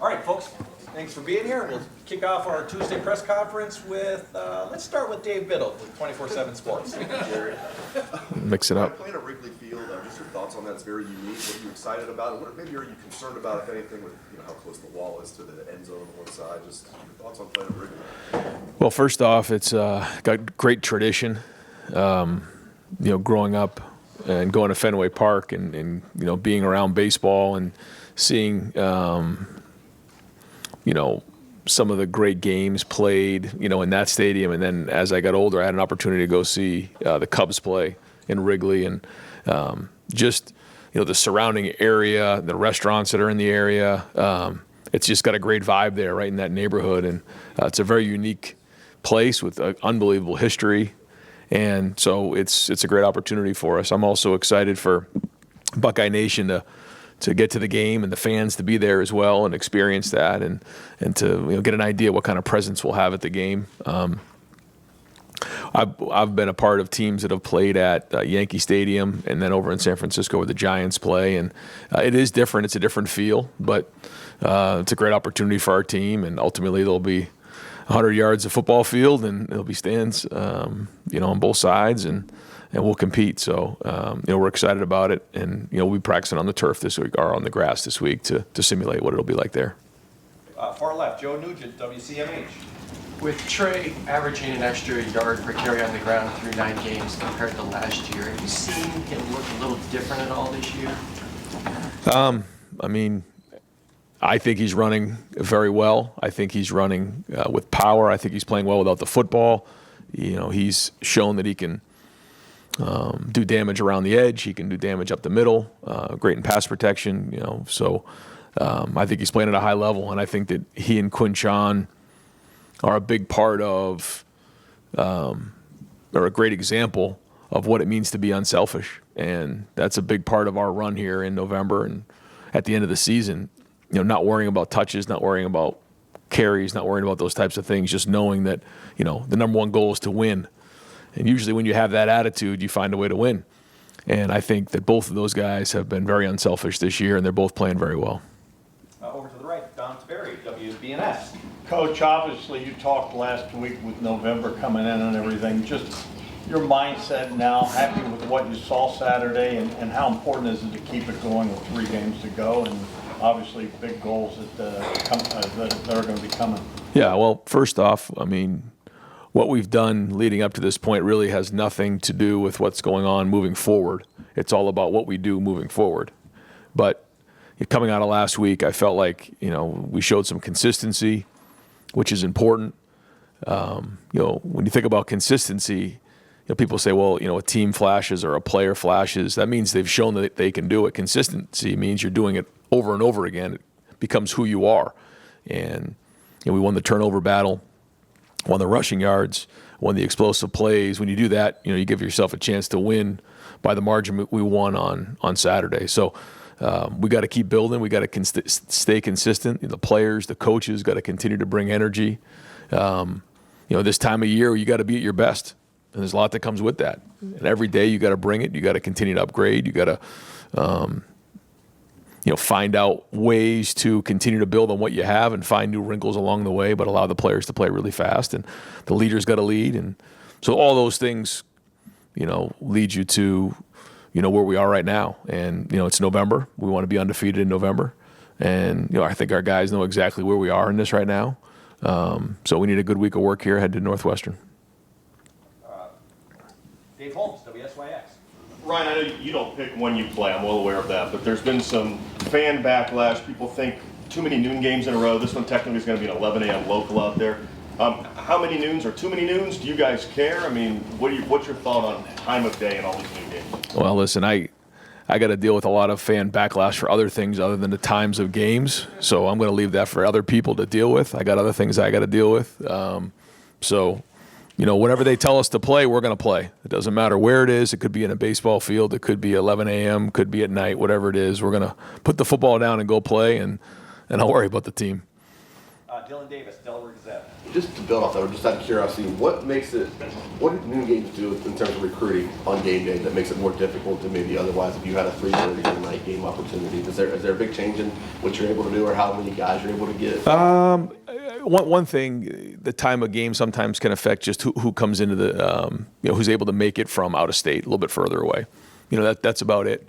All right, folks, thanks for being here. We'll kick off our Tuesday press conference with, let's start with Dave Biddle with 24/7 Sports. Mix it up. Playing at Wrigley Field, just your thoughts on that. It's very unique. What are you excited about? And what maybe are you concerned about, if anything, with how close the wall is to the end zone on one side? Just your thoughts on playing at Wrigley. Well, first off, it's got great tradition. Growing up and going to Fenway Park and being around baseball and seeing some of the great games played in that stadium. And then as I got older, I had an opportunity to go see the Cubs play in Wrigley, and just the surrounding area, the restaurants that are in the area. It's just got a great vibe there, right in that neighborhood, and it's a very unique place with unbelievable history. And so it's a great opportunity for us. I'm also excited for BuckeyeNation to get to the game and the fans to be there as well and experience that and to get an idea what kind of presence we'll have at the game. I've been a part of teams that have played at Yankee Stadium and then over in San Francisco where the Giants play, and it is different. It's a different feel, but it's a great opportunity for our team, and ultimately there'll be 100 yards of football field, and there'll be stands, on both sides, and we'll compete. So, we're excited about it, and we'll be practicing on the turf this week or on the grass this week to simulate what it'll be like there. Far left, Joe Nugent, WCMH. With Trey averaging an extra yard per carry on the ground through 9 games compared to last year, have you seen him look a little different at all this year? I think he's running very well. I think he's running with power. I think he's playing well without the football. He's shown that he can do damage around the edge. He can do damage up the middle. Great in pass protection. So I think he's playing at a high level, and I think that he and Quinchon are a big part of, or a great example of what it means to be unselfish. And that's a big part of our run here in November and at the end of the season. Not worrying about touches, not worrying about carries, not worrying about those types of things, just knowing that, the number one goal is to win. And usually when you have that attitude, you find a way to win. And I think that both of those guys have been very unselfish this year, and they're both playing very well. Over to the right, Don Sperry, WBNS. Coach, obviously you talked last week with November coming in and everything. Just your mindset now, happy with what you saw Saturday, and how important is it to keep it going with 3 games to go, and obviously big goals that are going to be coming? Yeah, well, first off, what we've done leading up to this point really has nothing to do with what's going on moving forward. It's all about what we do moving forward. But coming out of last week, I felt like, we showed some consistency, which is important. When you think about consistency, people say, well, a team flashes or a player flashes. That means they've shown that they can do it. Consistency means you're doing it over and over again. It becomes who you are. And we won the turnover battle, won the rushing yards, won the explosive plays. When you do that, you give yourself a chance to win by the margin we won on Saturday. So we got to keep building. We got to stay consistent. The players, the coaches got to continue to bring energy. This time of year, you got to be at your best. And there's a lot that comes with that. And every day you got to bring it. You got to continue to upgrade. You got to, find out ways to continue to build on what you have and find new wrinkles along the way, but allow the players to play really fast. And the leaders got to lead. And so all those things, lead you to, where we are right now. And, it's November. We want to be undefeated in November. And, I think our guys know exactly where we are in this right now. So we need a good week of work here, head to Northwestern. Dave Holmes, WSYX. Ryan, I know you don't pick when you play, I'm well aware of that, but there's been some fan backlash. People think too many noon games in a row. This one technically is going to be an 11 a.m. local out there. How many noons or too many noons? Do you guys care? What's your thought on time of day and all these noon games? Well, listen, I got to deal with a lot of fan backlash for other things other than the times of games, so I'm going to leave that for other people to deal with. I got other things I got to deal with. Whatever they tell us to play, we're going to play. It doesn't matter where it is. It could be in a baseball field. It could be 11 a.m., could be at night, whatever it is. We're going to put the football down and go play, and I'll worry about the team. Dylan Davis, Delaware Gazette. Just to build off that, just out of curiosity, what do noon games do in terms of recruiting on game day that makes it more difficult than maybe otherwise if you had a 3:30 or night game opportunity? Is there a big change in what you're able to do or how many guys you're able to get? One thing, the time of game sometimes can affect just who comes into the, who's able to make it from out of state, a little bit further away. That's about it.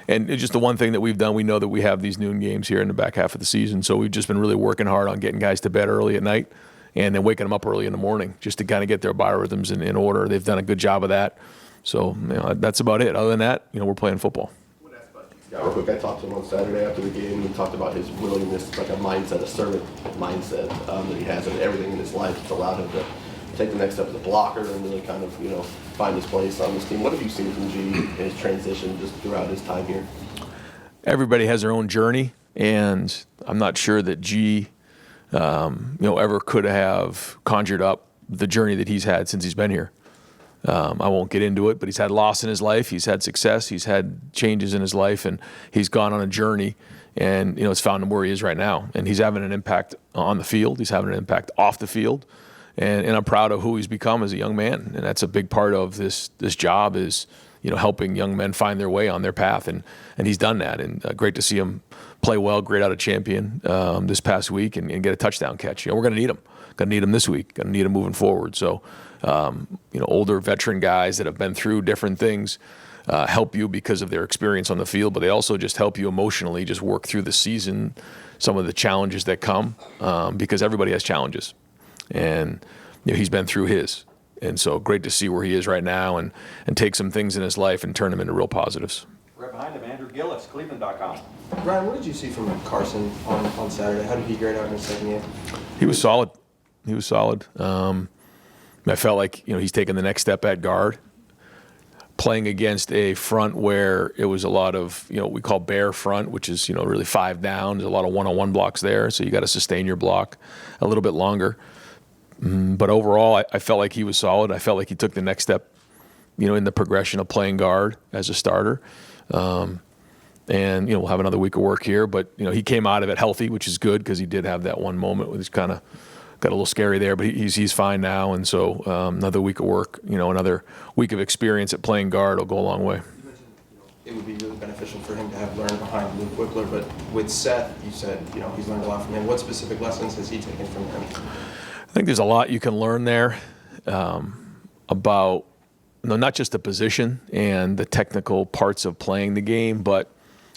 And it's just the one thing that we've done, we know that we have these noon games here in the back half of the season, so we've just been really working hard on getting guys to bed early at night and then waking them up early in the morning just to kind of get their biorhythms in order. They've done a good job of that. So that's about it. Other than that, we're playing football. Yeah, real quick, I talked to him on Saturday after the game. He talked about his willingness, like a mindset, a servant mindset that he has, and everything in his life that's allowed him to take the next step as a blocker and really kind of, find his place on this team. What have you seen from G in his transition just throughout his time here? Everybody has their own journey, and I'm not sure that G, ever could have conjured up the journey that he's had since he's been here. I won't get into it, but he's had loss in his life. He's had success. He's had changes in his life, and he's gone on a journey, and it's found him where he is right now. And he's having an impact on the field. He's having an impact off the field, and I'm proud of who he's become as a young man. And that's a big part of this job is helping young men find their way on their path, and he's done that. And great to see him play well, great out of champion this past week, and get a touchdown catch. We're going to need him. Going to need him this week. Going to need him moving forward. So. Older veteran guys that have been through different things help you because of their experience on the field, but they also just help you emotionally just work through the season, some of the challenges that come, because everybody has challenges. And he's been through his. And so great to see where he is right now and take some things in his life and turn them into real positives. Right behind him, Andrew Gillis, Cleveland.com. Ryan, what did you see from Carson on Saturday? How did he grade out in his second game? He was solid. I felt like he's taken the next step at guard, playing against a front where it was a lot of we call bear front, which is really 5 down. There's a lot of one-on-one blocks there, so you got to sustain your block a little bit longer. But overall, I felt like he was solid. I felt like he took the next step, in the progression of playing guard as a starter. And we'll have another week of work here, but he came out of it healthy, which is good because he did have that one moment where he's kind of got a little scary there, but he's fine now, and so another week of work, another week of experience at playing guard will go a long way. You mentioned it would be really beneficial for him to have learned behind Luke Wickler, but with Seth, you said he's learned a lot from him. What specific lessons has he taken from him? I think there's a lot you can learn there about not just the position and the technical parts of playing the game, but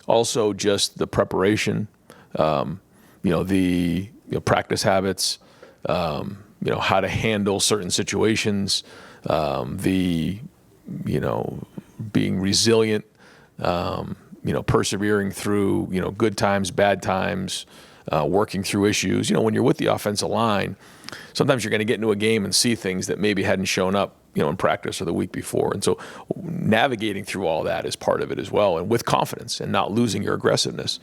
also just the preparation, the practice habits. How to handle certain situations, being resilient, persevering through, good times, bad times, working through issues. When you're with the offensive line, sometimes you're going to get into a game and see things that maybe hadn't shown up, in practice or the week before. And so navigating through all that is part of it as well, and with confidence and not losing your aggressiveness.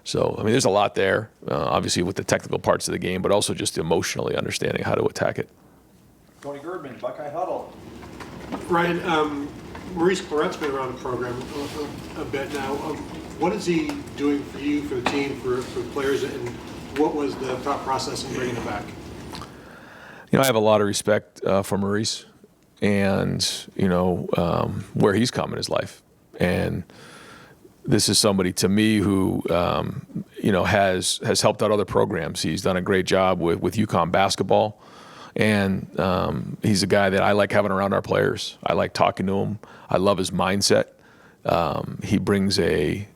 So, there's a lot there, obviously with the technical parts of the game, but also just emotionally understanding how to attack it. Tony Girdman, Buckeye Huddle. Ryan, Maurice Claret's been around the program a bit now. What is he doing for you, for the team, for the players, and what was the thought process in bringing him back? I have a lot of respect for Maurice and, where he's come in his life. And this is somebody to me who, has helped out other programs. He's done a great job with UConn basketball, and he's a guy that I like having around our players. I like talking to him. I love his mindset. He brings a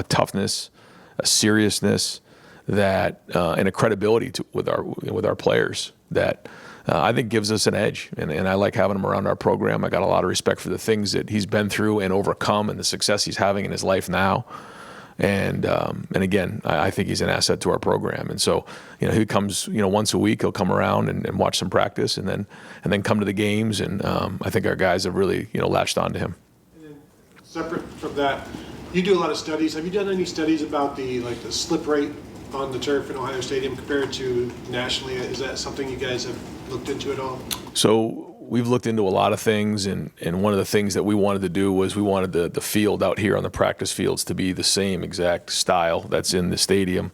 toughness, a seriousness that, and a credibility with our players that I think gives us an edge, and I like having him around our program. I got a lot of respect for the things that he's been through and overcome, and the success he's having in his life now. And again, I think he's an asset to our program. And so, he comes, once a week. He'll come around and watch some practice, and then come to the games. And I think our guys have really, latched on to him. And then separate from that, you do a lot of studies. Have you done any studies about the slip rate on the turf in Ohio Stadium compared to nationally? Is that something you guys have looked into at all? So we've looked into a lot of things, and one of the things that we wanted to do was we wanted the field out here on the practice fields to be the same exact style that's in the stadium.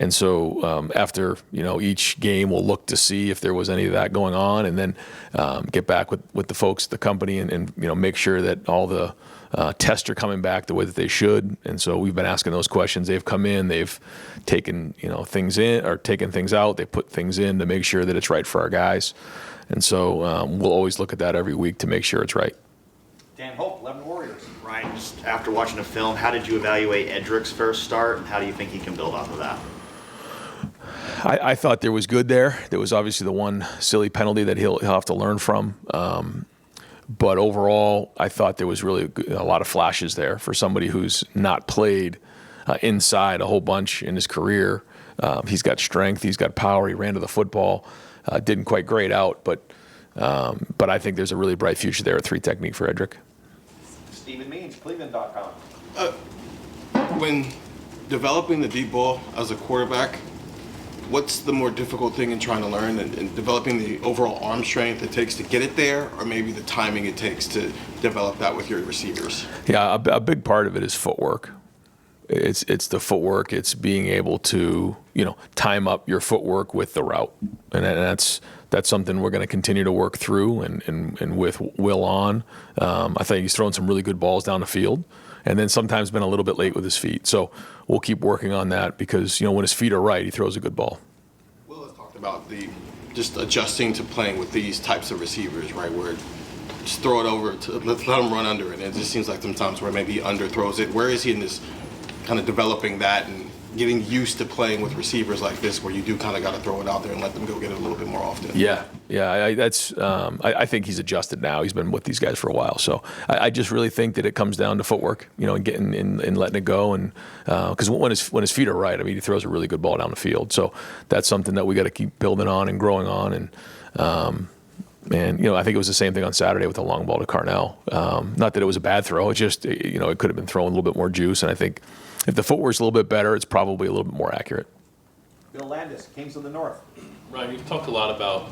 And so after each game, we'll look to see if there was any of that going on, and then get back with the folks at the company and make sure that all the tests are coming back the way that they should. And so we've been asking those questions. They've come in, they've taken things in or taken things out. They put things in to make sure that it's right for our guys. And so we'll always look at that every week to make sure it's right. Dan Hope, 11 Warriors. Ryan, just after watching the film, how did you evaluate Edric's first start, and how do you think he can build off of that? I thought there was good there. There was obviously the one silly penalty that he'll have to learn from. But overall, I thought there was really a lot of flashes there for somebody who's not played inside a whole bunch in his career. He's got strength, he's got power, he ran to the football, didn't quite grade out, but I think there's a really bright future there at 3 technique for Edric. Stephen Means, Cleveland.com. When developing the deep ball as a quarterback, what's the more difficult thing in trying to learn and developing the overall arm strength it takes to get it there, or maybe the timing it takes to develop that with your receivers? Yeah, a big part of it is footwork. It's the footwork. It's being able to time up your footwork with the route, and that's something we're going to continue to work through. And with Will on, I think he's thrown some really good balls down the field, and then sometimes been a little bit late with his feet. So we'll keep working on that because when his feet are right, he throws a good ball. Will has talked about just adjusting to playing with these types of receivers, right? Where just throw it over to let him run under it. And it just seems like sometimes where maybe he underthrows it. Where is he in this kind of developing that and getting used to playing with receivers like this, where you do kind of got to throw it out there and let them go get it a little bit more often? Yeah. I think he's adjusted now. He's been with these guys for a while, so I just really think that it comes down to footwork, and getting and letting it go, and because when his feet are right, I mean, he throws a really good ball down the field. So that's something that we got to keep building on and growing on, and I think it was the same thing on Saturday with the long ball to Carnell. Not that it was a bad throw, it just it could have been thrown a little bit more juice, and I think if the footwork's a little bit better, it's probably a little bit more accurate. Bill Landis, Kings of the North. Ryan, you've talked a lot about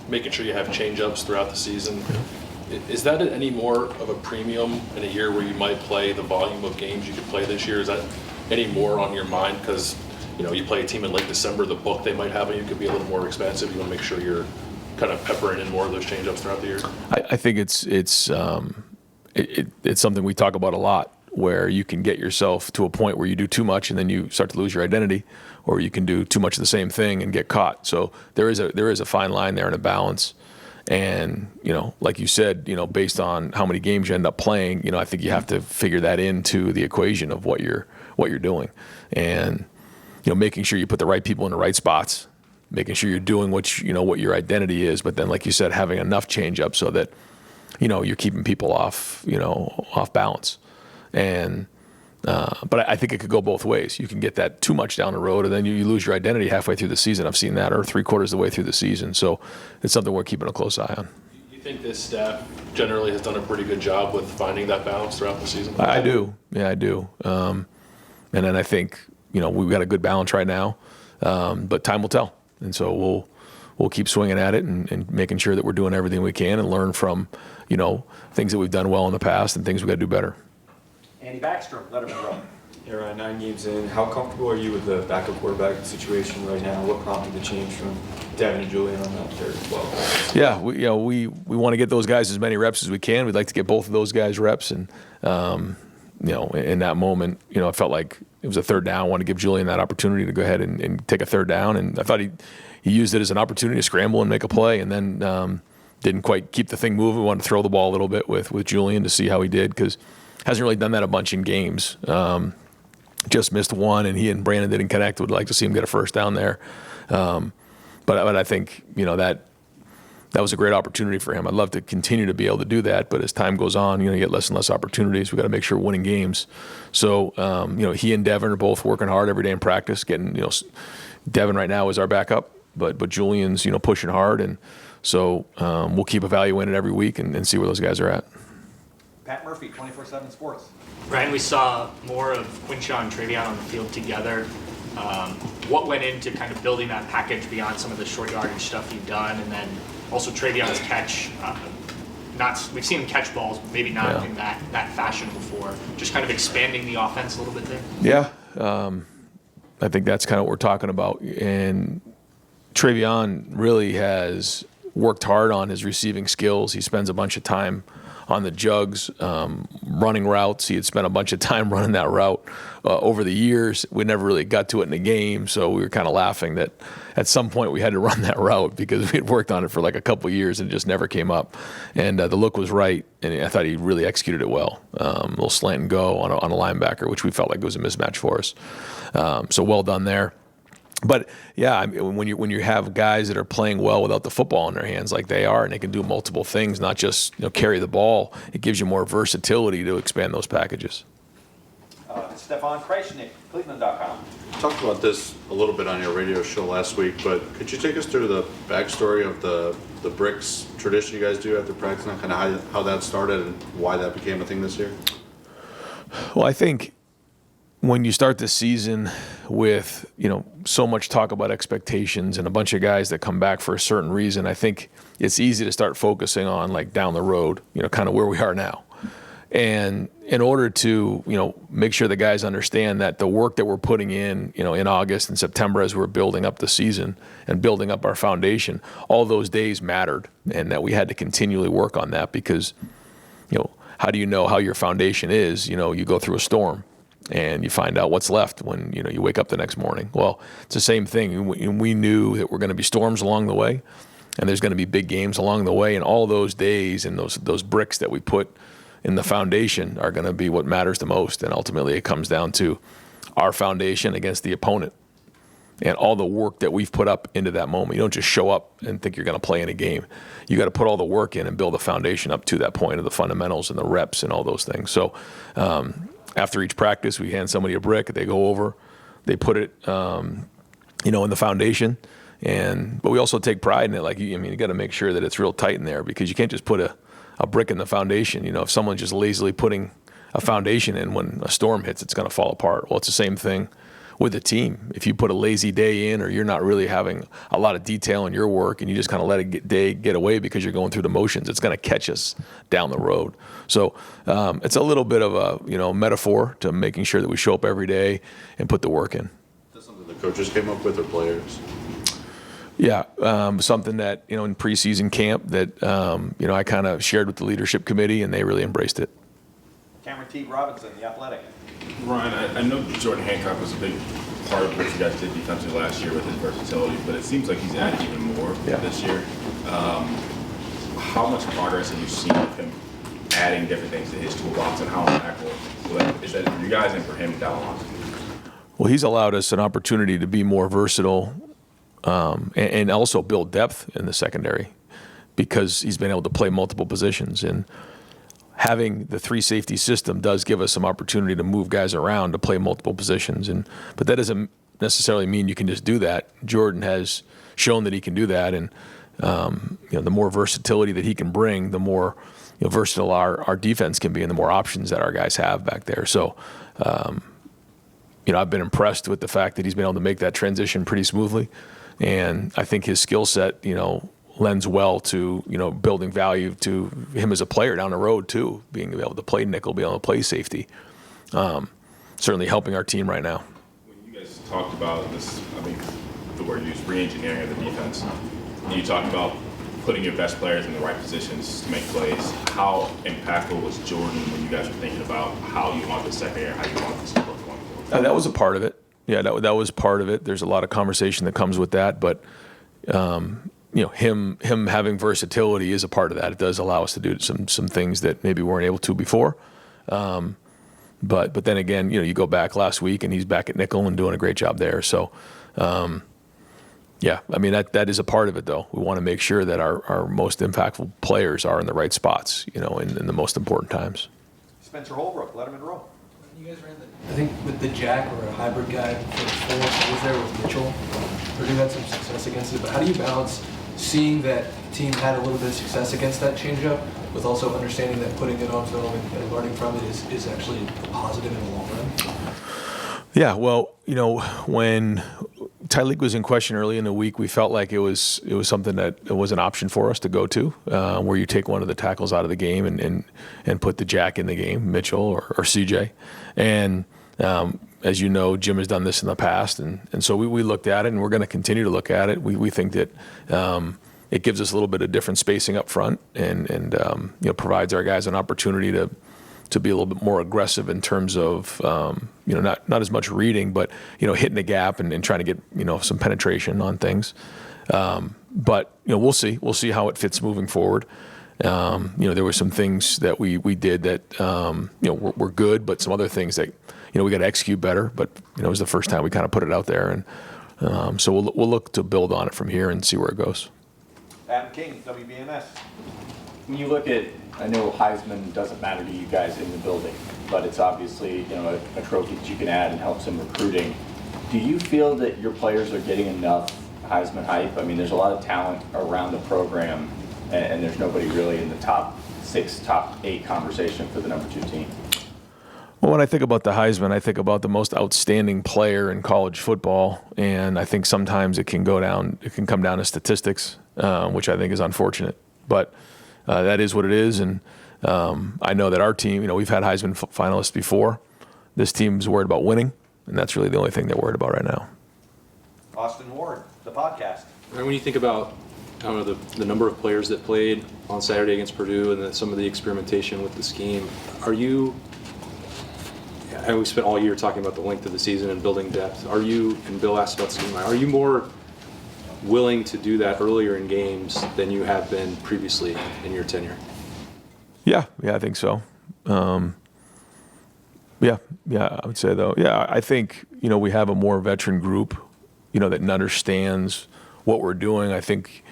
making sure you have change-ups throughout the season. Is that any more of a premium in a year where you might play the volume of games you could play this year? Is that any more on your mind? Because you play a team in late December, the book they might have on you could be a little more expensive. You want to make sure you're kind of peppering in more of those change-ups throughout the year. I think it's something we talk about a lot, where you can get yourself to a point where you do too much and then you start to lose your identity, or you can do too much of the same thing and get caught. So there is a fine line there and a balance. And like you said, based on how many games you end up playing, I think you have to figure that into the equation of what you're doing, and making sure you put the right people in the right spots, making sure you're doing what your identity is, but then, like you said, having enough change up so that you're keeping people off balance. And but I think it could go both ways. You can get that too much down the road, and then you lose your identity halfway through the season. I've seen that, or 3/4 of the way through the season. So it's something we're keeping a close eye on. You think this staff generally has done a pretty good job with finding that balance throughout the season? I do. Yeah, I do. And then I think we've got a good balance right now, but time will tell. And so we'll keep swinging at it and making sure that we're doing everything we can and learn from things that we've done well in the past and things we've got to do better. Andy Backstrom, Letterman Row. Yeah, Ryan, 9 games in. How comfortable are you with the backup quarterback situation right now? What prompted the change from Devin and Julian on that third as well? Yeah, we want to get those guys as many reps as we can. We'd like to get both of those guys reps, and in that moment, I felt like it was a third down. I wanted to give Julian that opportunity to go ahead and take a third down, and I thought he used it as an opportunity to scramble and make a play, and then didn't quite keep the thing moving. We wanted to throw the ball a little bit with Julian to see how he did, because hasn't really done that a bunch in games. Just missed one, and he and Brandon didn't connect. Would like to see him get a first down there. But I think that was a great opportunity for him. I'd love to continue to be able to do that, but as time goes on, you get less and less opportunities. We've got to make sure we're winning games. So he and Devin are both working hard every day in practice. Getting Devin right now is our backup, but Julian's pushing hard, and so we'll keep evaluating it every week and see where those guys are at. Pat Murphy, 24/7 Sports. Ryan, we saw more of Quinshaw and Travion on the field together. What went into kind of building that package beyond some of the short yardage stuff you've done, and then also Travion's catch? We've seen him catch balls, maybe not in that fashion before. Just kind of expanding the offense a little bit there. Yeah, I think that's kind of what we're talking about. And Travion really has worked hard on his receiving skills. He spends a bunch of time on the jugs, running routes. He had spent a bunch of time running that route over the years. We never really got to it in the game, so we were kind of laughing that at some point we had to run that route because we had worked on it for like a couple of years and it just never came up. And the look was right, and I thought he really executed it well. A little slant and go on a linebacker, which we felt like was a mismatch for us. So well done there. But yeah, I mean, when you have guys that are playing well without the football in their hands like they are, and they can do multiple things, not just carry the ball, it gives you more versatility to expand those packages. Stefan Kreisnick, Cleveland.com. Talked about this a little bit on your radio show last week, but could you take us through the backstory of the bricks tradition you guys do after practice, and kind of how that started and why that became a thing this year? Well, I think when you start the season with, so much talk about expectations and a bunch of guys that come back for a certain reason, I think it's easy to start focusing on like down the road, kind of where we are now. And in order to, make sure the guys understand that the work that we're putting in August and September as we're building up the season and building up our foundation, all those days mattered, and that we had to continually work on that because, how do you know how your foundation is? You go through a storm and you find out what's left when, you wake up the next morning. Well, it's the same thing. We knew that we're going to be storms along the way, and there's going to be big games along the way, and all those days and those bricks that we put in the foundation are going to be what matters the most. And ultimately it comes down to our foundation against the opponent and all the work that we've put up into that moment. You don't just show up and think you're going to play in a game. You got to put all the work in and build a foundation up to that point of the fundamentals and the reps and all those things. So after each practice, we hand somebody a brick, they go over, they put it, in the foundation. But we also take pride in it. Like, you got to make sure that it's real tight in there, because you can't just put a brick in the foundation. If someone's just lazily putting a foundation in, when a storm hits, it's going to fall apart. Well, it's the same thing with the team. If you put a lazy day in, or you're not really having a lot of detail in your work, and you just kind of let a day get away because you're going through the motions, it's going to catch us down the road. So it's a little bit of a metaphor to making sure that we show up every day and put the work in. Is that something the coaches came up with, or players? Yeah, something that, in preseason camp that, I kind of shared with the leadership committee, and they really embraced it. Cameron T. Robinson, The Athletic. Ryan, I know Jordan Hancock was a big part of what you guys did defensively last year with his versatility, but it seems like he's added even more this year. How much progress have you seen of him adding different things to his toolbox, and how impactful is that for you guys and for him down the line? Well, he's allowed us an opportunity to be more versatile, and also build depth in the secondary, because he's been able to play multiple positions. And having the 3 safety system does give us some opportunity to move guys around to play multiple positions. But that doesn't necessarily mean you can just do that. Jordan has shown that he can do that, and the more versatility that he can bring, the more versatile our defense can be, and the more options that our guys have back there. So I've been impressed with the fact that he's been able to make that transition pretty smoothly. And I think his skill set, lends well to, building value to him as a player down the road too, being able to play nickel, being able to play safety. Certainly helping our team right now. When you guys talked about this, the word used, re-engineering of the defense, you talked about putting your best players in the right positions to make plays. How impactful was Jordan when you guys were thinking about how you want the secondary, how you want this to work going forward? That was a part of it. Yeah, that was part of it. There's a lot of conversation that comes with that, but him having versatility is a part of that. It does allow us to do some things that maybe we weren't able to before. But then again, you go back last week and he's back at nickel and doing a great job there. So that is a part of it, though. We want to make sure that our most impactful players are in the right spots, in the most important times. Spencer Holbrook, Letterman Row. You guys ran I think with the jack or a hybrid guy for the full, was there with Mitchell? Purdue had some success against it, but how do you balance seeing that the team had a little bit of success against that changeup with also understanding that putting it on film and learning from it is actually positive in the long run? Yeah, well, when Tyleek was in question early in the week, we felt like it was something that was an option for us to go to, where you take one of the tackles out of the game and put the jack in the game, Mitchell or CJ, and as you know, Jim has done this in the past, and so we looked at it, and we're going to continue to look at it. We think that it gives us a little bit of different spacing up front, and provides our guys an opportunity to be a little bit more aggressive in terms of not as much reading, but hitting the gap and trying to get some penetration on things. But we'll see how it fits moving forward. There were some things that we did that were good, but some other things that we got to execute better. But it was the first time we kind of put it out there, and so we'll look to build on it from here and see where it goes. Adam King, WBNS. When you look at, I know Heisman doesn't matter to you guys in the building, but it's obviously a trophy that you can add and helps in recruiting. Do you feel that your players are getting enough Heisman hype? I mean, there's a lot of talent around the program, and there's nobody really in the top 6, top 8 conversation for the number 2 team. Well, when I think about the Heisman, I think about the most outstanding player in college football, and I think sometimes it can come down to statistics, which I think is unfortunate. But that is what it is, and I know that our team, we've had Heisman finalists before. This team's worried about winning, and that's really the only thing they're worried about right now. Austin Ward, the podcast. When you think about the number of players that played on Saturday against Purdue and some of the experimentation with the scheme, and we spent all year talking about the length of the season and building depth. And Bill asked about scheme, are you more willing to do that earlier in games than you have been previously in your tenure? Yeah, I think so. Yeah, I would say though. Yeah, I think we have a more veteran group, that understands what we're doing. I think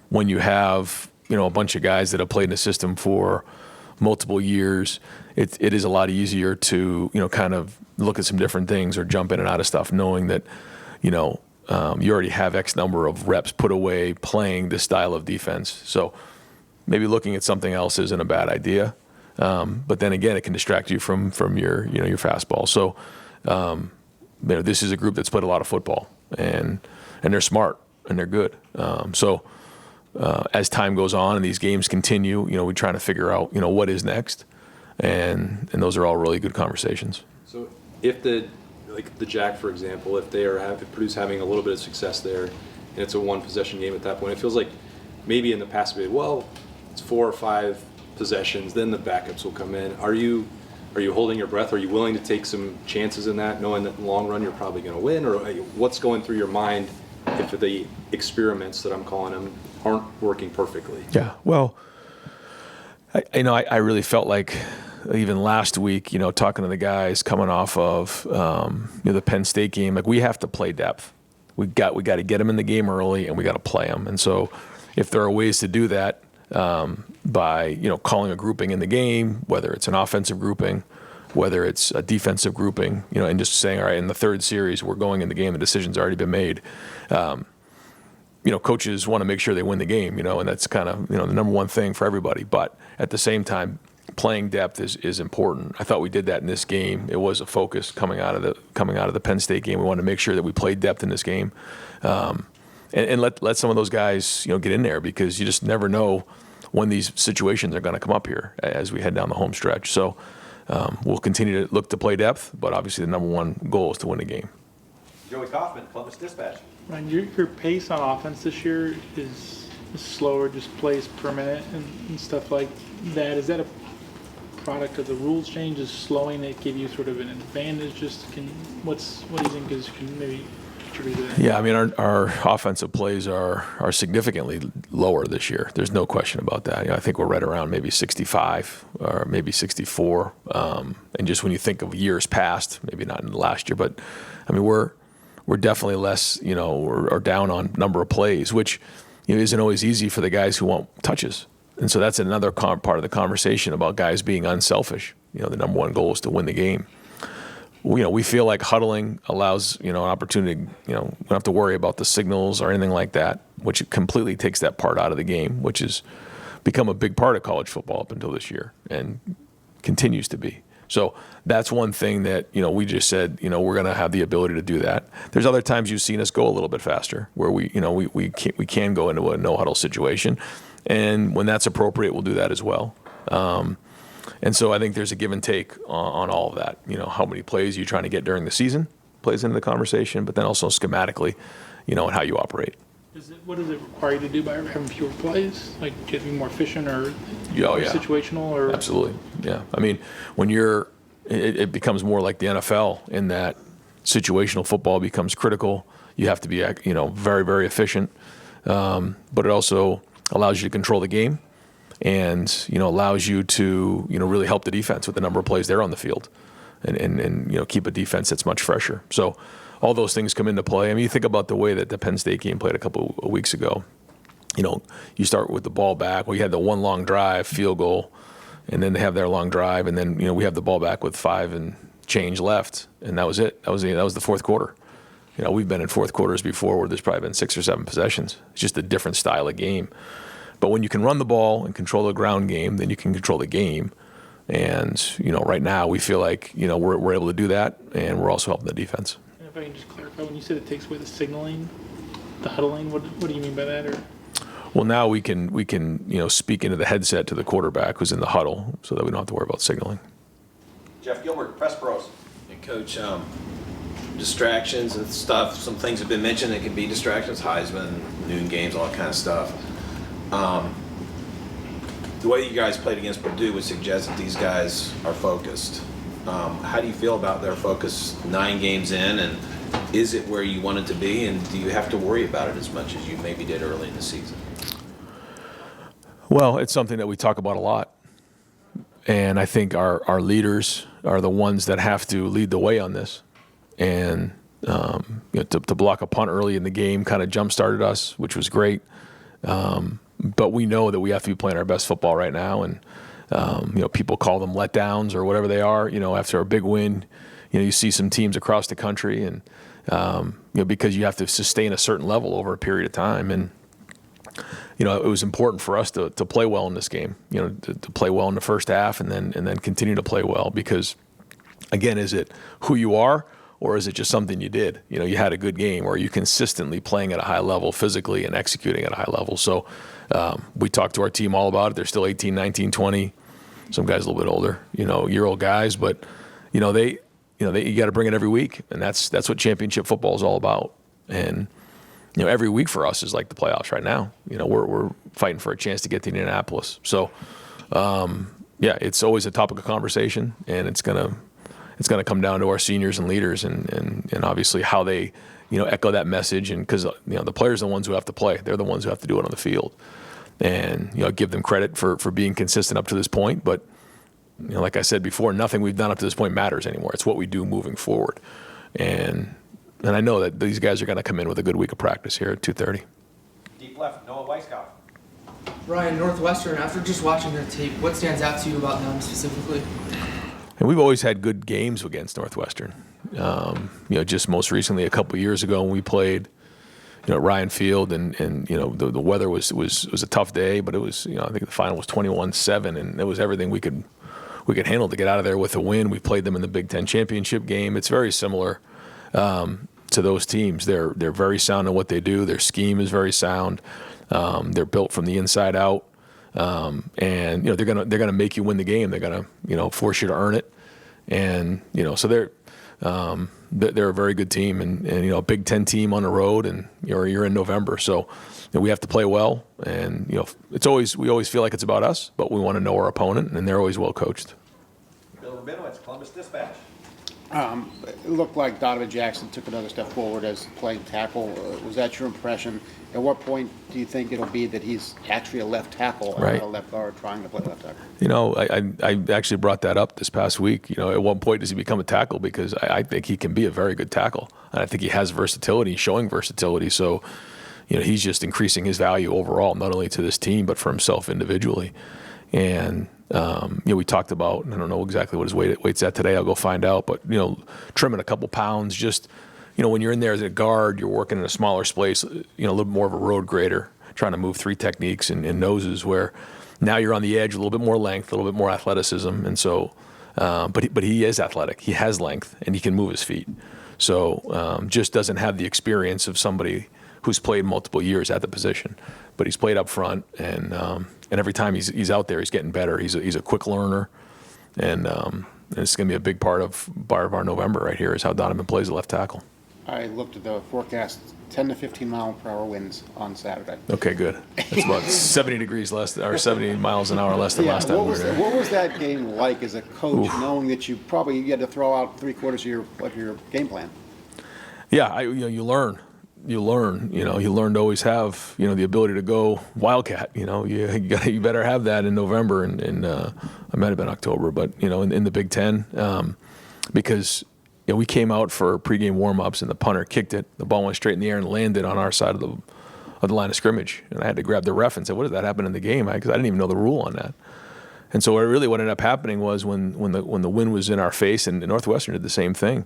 when you have a bunch of guys that have played in the system for multiple years, it is a lot easier to kind of look at some different things or jump in and out of stuff, knowing that you already have X number of reps put away playing this style of defense. So maybe looking at something else isn't a bad idea. But then again, it can distract you from your your fastball. So this is a group that's played a lot of football, and they're smart and they're good. So as time goes on and these games continue, we're trying to figure out what is next, and those are all really good conversations. So if the Jack, for example, if Purdue's having a little bit of success there, and it's a 1-possession game at that point, it feels like maybe in the past it's 4 or 5 possessions, then the backups will come in. Are you holding your breath? Are you willing to take some chances in that, knowing that in the long run you're probably going to win? Or what's going through your mind if the experiments that I'm calling them aren't working perfectly? Yeah, well, I really felt like even last week, talking to the guys coming off of the Penn State game, like we have to play depth. We got to get them in the game early, and we got to play them. And so, if there are ways to do that by calling a grouping in the game, whether it's an offensive grouping, whether it's a defensive grouping, and just saying, all right, in the third series we're going in the game, the decision's already been made. Coaches want to make sure they win the game, and that's kind of the number one thing for everybody. But at the same time, playing depth is important. I thought we did that in this game. It was a focus coming out of the Penn State game. We wanted to make sure that we played depth in this game, and let some of those guys get in there, because you just never know when these situations are going to come up here as we head down the home stretch. So we'll continue to look to play depth, but obviously the number one goal is to win the game. Joey Kaufman, Columbus Dispatch. Ryan, your pace on offense this year is slower, just plays per minute and stuff like that. Is that a product of the rules change? Is slowing it give you sort of an advantage? What do you think can maybe contribute to that? Yeah, I mean, our offensive plays are significantly lower this year. There's no question about that. I think we're right around maybe 65 or maybe 64. And just when you think of years past, maybe not in the last year, but I mean, we're definitely less, or down on number of plays, which isn't always easy for the guys who want touches. And so that's another part of the conversation about guys being unselfish. The number one goal is to win the game. We feel like huddling allows, an opportunity, we don't have to worry about the signals or anything like that, which completely takes that part out of the game, which has become a big part of college football up until this year and continues to be. So that's one thing that, we just said, we're going to have the ability to do that. There's other times you've seen us go a little bit faster where we can go into a no huddle situation. And when that's appropriate, we'll do that as well. And so I think there's a give and take on all of that. You know, how many plays you're trying to get during the season plays into the conversation, but then also schematically, you know, and how you operate. What does it require you to do by having fewer plays? Like, do you have to be more efficient or Oh, yeah. situational? Or Absolutely, yeah. I mean, when it becomes more like the NFL in that situational football becomes critical. You have to be, you know, very, very efficient, but it also allows you to control the game, and you know, allows you to, you know, really help the defense with the number of plays they're on the field, and you know, keep a defense that's much fresher. So all those things come into play. I mean, you think about the way that the Penn State game played a couple of weeks ago. You know, you start with the ball back. Well, you had the one long drive, field goal, and then they have their long drive, and then, you know, we have the ball back with 5 and change left, and that was it. That was the fourth quarter. You know, we've been in fourth quarters before where there's probably been 6 or 7 possessions. It's just a different style of game. But when you can run the ball and control the ground game, then you can control the game. And, you know, right now we feel like, you know, we're able to do that, and we're also helping the defense. And if I can just clarify, when you said it takes away the signaling, the huddling, what do you mean by that? Or well, now we can you know, speak into the headset to the quarterback who's in the huddle, so that we don't have to worry about signaling. Jeff Gilbert, Press Pros. And Coach, distractions and stuff, some things have been mentioned that can be distractions, Heisman, noon games, all that kind of stuff. The way you guys played against Purdue would suggest that these guys are focused. How do you feel about their focus 9 games in, and is it where you want it to be, and do you have to worry about it as much as you maybe did early in the season? Well, it's something that we talk about a lot. And I think our leaders are the ones that have to lead the way on this. And you know, to block a punt early in the game kind of jump-started us, which was great. But we know that we have to be playing our best football right now. And you know, people call them letdowns or whatever they are. You know, after a big win, you know, you see some teams across the country, and you know, because you have to sustain a certain level over a period of time. And you know, it was important for us to play well in this game. You know, to play well in the first half, and then continue to play well, because again, is it who you are, or is it just something you did? You know, you had a good game, or are you consistently playing at a high level physically and executing at a high level? So we talked to our team all about it. They're still 18, 19, 20. Some guys a little bit older, you know, year-old guys, but you know, you got to bring it every week, and that's what championship football is all about. And you know, every week for us is like the playoffs right now. You know, we're fighting for a chance to get to Indianapolis. So, yeah, it's always a topic of conversation, and it's gonna come down to our seniors and leaders, and obviously how they, you know, echo that message. And because, you know, the players are the ones who have to play. They're the ones who have to do it on the field. And you know, give them credit for being consistent up to this point. But you know, like I said before, nothing we've done up to this point matters anymore. It's what we do moving forward. And I know that these guys are going to come in with a good week of practice here at 2:30. Deep left, Noah Weisskopf. Ryan, Northwestern, after just watching their tape, what stands out to you about them specifically? And we've always had good games against Northwestern. You know, just most recently, a couple of years ago, when we played, you know, Ryan Field, and you know, the weather was a tough day, but it was, you know, I think the final was 21-7, and it was everything we could handle to get out of there with a win. We played them in the Big Ten championship game. It's very similar to those teams. They're very sound in what they do. Their scheme is very sound. They're built from the inside out, and you know, they're gonna make you win the game. They're gonna, you know, force you to earn it, and you know, so they're a very good team, and you know, a Big Ten team on the road, and you're in November, so you know, we have to play well, and you know, we always feel like it's about us, but we want to know our opponent, and they're always well coached. Bill Rabinowitz, Columbus Dispatch. It looked like Donovan Jackson took another step forward as playing tackle. Was that your impression? At what point do you think it'll be that he's actually a left tackle and Right. not a left guard trying to play left tackle? You know, I actually brought that up this past week. You know, at what point does he become a tackle? Because I think he can be a very good tackle, and I think he has versatility. He's showing versatility. So, you know, he's just increasing his value overall, not only to this team but for himself individually. And you know, we talked about, I don't know exactly what his weight's at today. I'll go find out. But you know, trimming a couple pounds. Just, you know, when you're in there as a guard, you're working in a smaller space. You know, a little more of a road grader, trying to move 3 techniques and noses. Where now you're on the edge, a little bit more length, a little bit more athleticism, and so. But he is athletic. He has length, and he can move his feet. So just doesn't have the experience of somebody who's played multiple years at the position. But he's played up front, and every time he's out there, he's getting better. He's a quick learner, And it's going to be a big part of our November right here is how Donovan plays at left tackle. I looked at the forecast, 10 to 15 mile per hour winds on Saturday. Okay, good. It's about 70 degrees less, or 70 miles an hour less than last time we were there. What was that game like as a coach, knowing that you had to throw out 3/4 of your game plan? Yeah, you learn. You learn to always have, the ability to go Wildcat. You better have that in November and it might have been October, but in the Big Ten, because we came out for pregame warm-ups and the punter kicked it. The ball went straight in the air and landed on our side of the line of scrimmage, and I had to grab the ref and say, "What did that happen in the game?" Because I didn't even know the rule on that. And so what ended up happening was when the wind was in our face, and Northwestern did the same thing.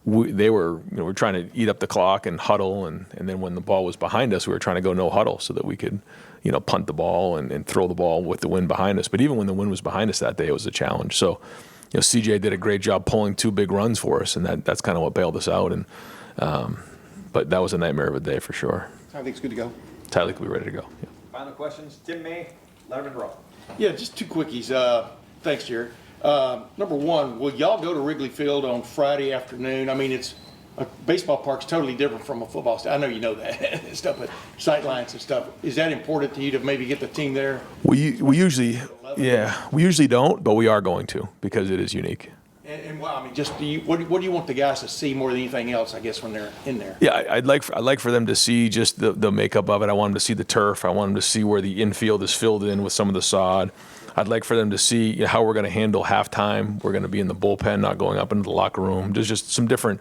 They were trying to eat up the clock and huddle, and then when the ball was behind us, we were trying to go no huddle so that we could, punt the ball and throw the ball with the wind behind us. But even when the wind was behind us that day, it was a challenge. So, CJ did a great job pulling 2 big runs for us, and that's kind of what bailed us out. And but that was a nightmare of a day for sure. Tyleek's good to go. Tyleek will be ready to go. Yeah. Final questions, Tim May, Letterman Row. Yeah, just 2 quickies. Thanks, Jared. Number one, will y'all go to Wrigley Field on Friday afternoon? I mean, it's a baseball park's totally different from a football stadium. I know you know that and stuff, but sight lines and stuff. Is that important to you to maybe get the team there? We usually don't, but we are going to because it is unique. And well, I mean, just what do you want the guys to see more than anything else? I guess when they're in there. Yeah, I'd like for them to see just the makeup of it. I want them to see the turf. I want them to see where the infield is filled in with some of the sod. I'd like for them to see how we're going to handle halftime. We're going to be in the bullpen, not going up into the locker room. There's just some different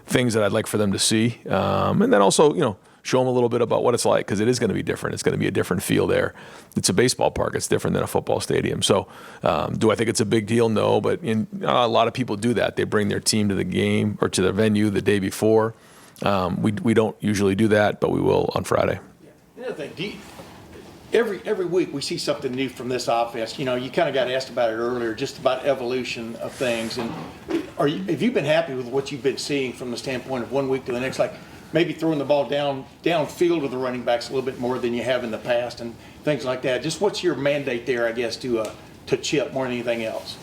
things that I'd like for them to see, and then also show them a little bit about what it's like because it is going to be different. It's going to be a different feel there. It's a baseball park. It's different than a football stadium. So, do I think it's a big deal? No, but a lot of people do that. They bring their team to the game or to the venue the day before. We don't usually do that, but we will on Friday. The other thing, every week we see something new from this offense. You kind of got asked about it earlier, just about evolution of things. And have you been happy with what you've been seeing from the standpoint of one week to the next? Like maybe throwing the ball downfield with the running backs a little bit more than you have in the past and things like that. Just what's your mandate there, I guess, to chip more than anything else?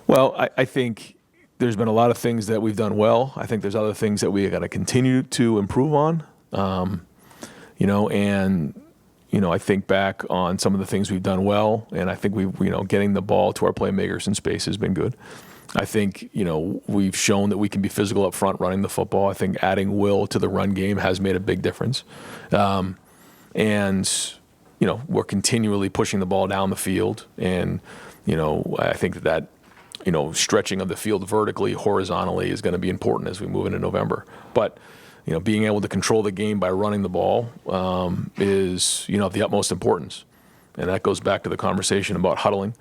Well, I think there's been a lot of things that we've done well. I think there's other things that we got to continue to improve on. I think back on some of the things we've done well, and I think getting the ball to our playmakers in space has been good. I think, we've shown that we can be physical up front running the football. I think adding Will to the run game has made a big difference. We're continually pushing the ball down the field. And, I think that stretching of the field vertically, horizontally is going to be important as we move into November. But, being able to control the game by running the ball is, of the utmost importance. And that goes back to the conversation about huddling.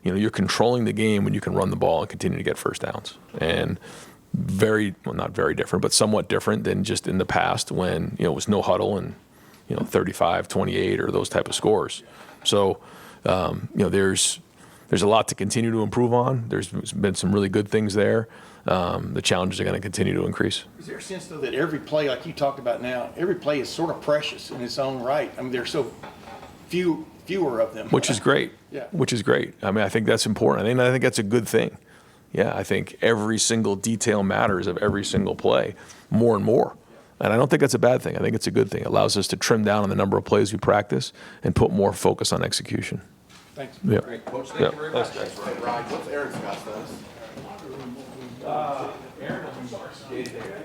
You're controlling the game when you can run the ball and continue to get first downs. And not very different, but somewhat different than just in the past when, it was no huddle and, 35-28 or those type of scores. So, there's a lot to continue to improve on. There's been some really good things there. The challenges are going to continue to increase. Is there a sense, though, that every play, like you talked about now, every play is sort of precious in its own right? I mean, there's so fewer of them. Which is great. Yeah. Which is great. I mean, I think that's important. I think that's a good thing. Yeah, I think every single detail matters of every single play more and more. And I don't think that's a bad thing. I think it's a good thing. It allows us to trim down on the number of plays we practice and put more focus on execution. Thanks. Yeah. Great, Coach. Thank you very much. Thanks, Ryan. What's Aaron Scott's status? Aaron, day-to-day.